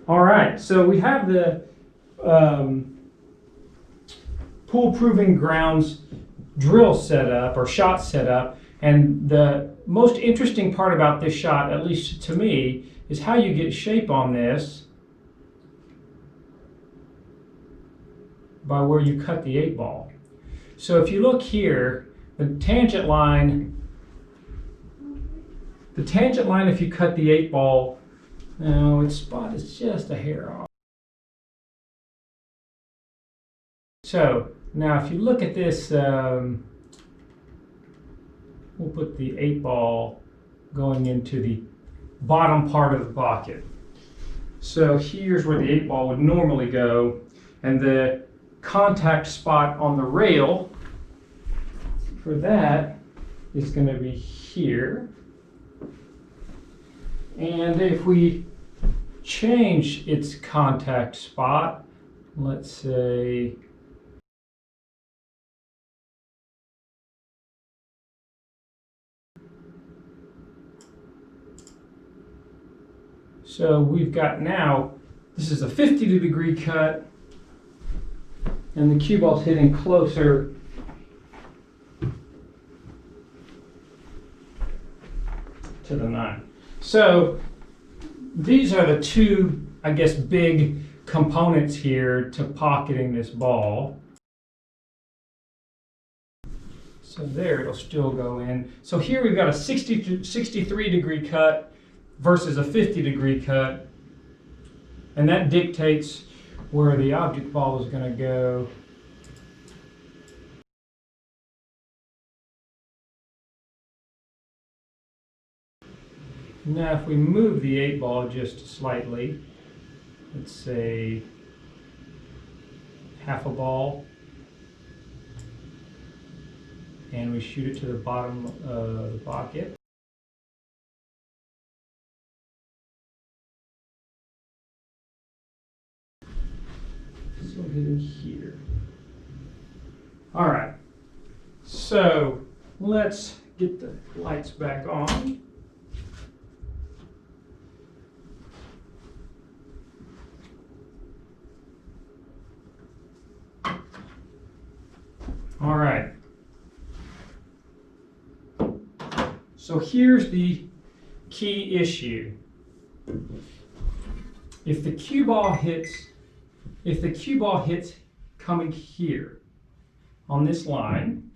All right, so we have the pool proving grounds drill set up, or shot set up, and the most interesting part about this shot, at least to me, is how you get shape on this by where you cut the 8-ball. So if you look here, the tangent line, if you cut the 8-ball, no, its spot is just a hair off. So now if you look at this, we'll put the 8-ball going into the bottom part of the pocket. So here's where the 8-ball would normally go, and the contact spot on the rail for that is going to be here. And if we change its contact spot, let's say so we've got now, this is a 50-degree cut, and the cue ball's hitting closer to the 9. So these are the two, I guess, big components here to pocketing this ball. So there, it'll still go in. So here we've got a 63-degree cut versus a 50-degree cut, and that dictates where the object ball is going to go. Now if we move the 8-ball just slightly, let's say half a ball, and we shoot it to the bottom of the pocket. So hitting here. All right, so let's get the lights back on. All right. So here's the key issue. If the cue ball hits coming here on this line,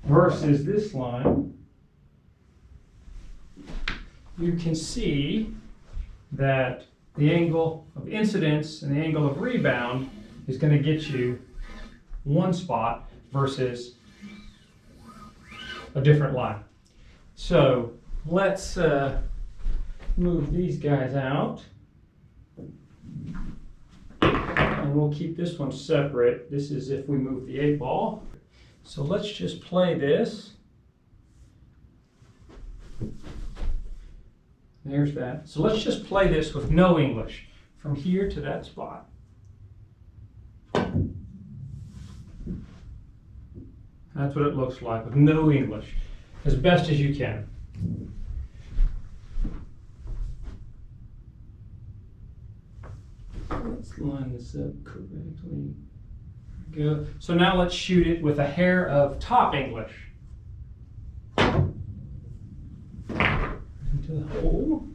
versus this line, you can see that the angle of incidence and the angle of rebound is going to get you one spot versus a different line. So let's move these guys out, and we'll keep this one separate. This is if we move the 8-ball. So let's just play this. There's that. So let's just play this with no English from here to that spot. That's what it looks like with no English, as best as you can. Let's line this up correctly. Go. So now let's shoot it with a hair of top English. Into the hole.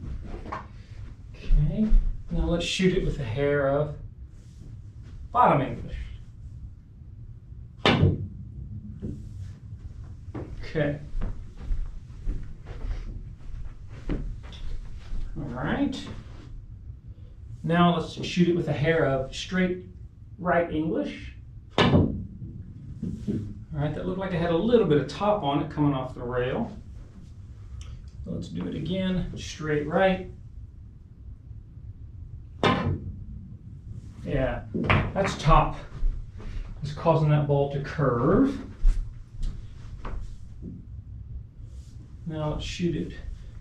Okay. Now let's shoot it with a hair of bottom English. Okay. All right. Now let's shoot it with a hair of straight right English. All right, that looked like it had a little bit of top on it coming off the rail. So let's do it again, straight right. Yeah, that's top. It's causing that ball to curve. Now let's shoot it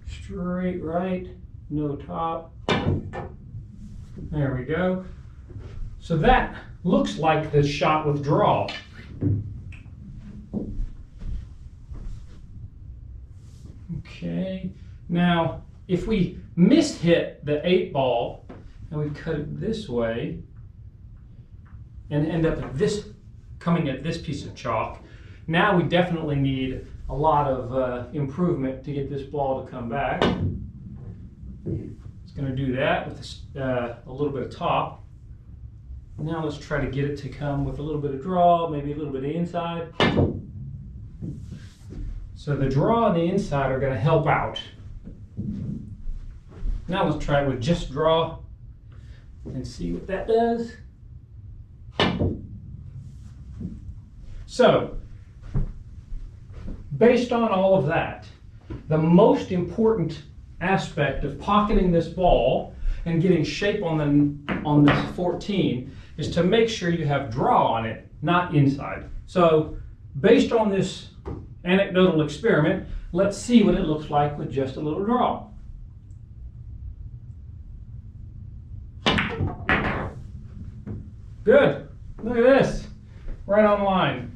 straight right, no top. There we go. So that looks like the shot withdrawal. Okay, now if we mishit the 8-ball and we cut it this way and end up at this, coming at this piece of chalk, now we definitely need a lot of improvement to get this ball to come back. It's going to do that with a little bit of top. Now let's try to get it to come with a little bit of draw, maybe a little bit of inside. So the draw and the inside are going to help out. Now let's try it with just draw and see what that does. So, based on all of that, the most important aspect of pocketing this ball and getting shape on this 14 is to make sure you have draw on it, not inside. So, based on this anecdotal experiment, let's see what it looks like with just a little draw. Good. Look at this. Right on line.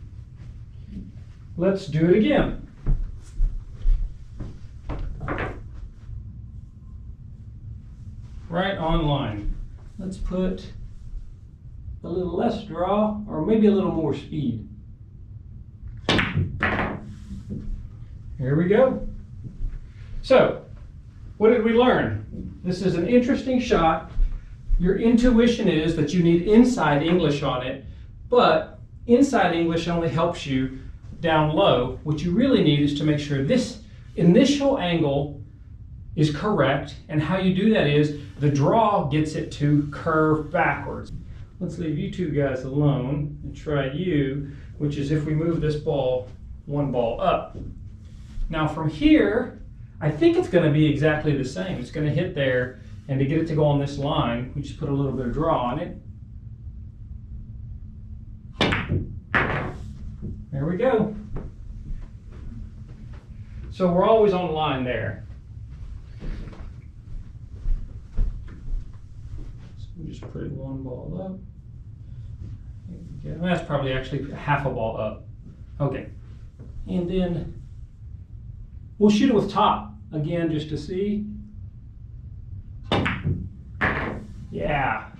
Let's do it again. Right on line. Let's put a little less draw, or maybe a little more speed. Here we go. So, what did we learn? This is an interesting shot. Your intuition is that you need inside English on it, but inside English only helps you down low. What you really need is to make sure this initial angle is correct, and how you do that is the draw gets it to curve backwards. Let's leave you two guys alone and try you, which is if we move this ball one ball up. Now from here, I think it's going to be exactly the same. It's going to hit there, and to get it to go on this line, we just put a little bit of draw on it. There we go. So we're always on line there. So we just put one ball up. There we go. That's probably actually half a ball up. Okay. And then we'll shoot it with top again just to see. Yeah,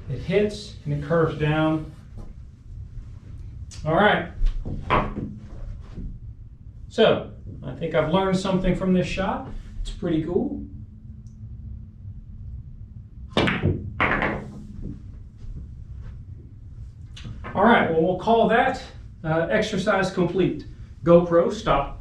it hits and it curves down. All right. So, I think I've learned something from this shot. It's pretty cool. All right, well, we'll call that exercise complete. GoPro, stop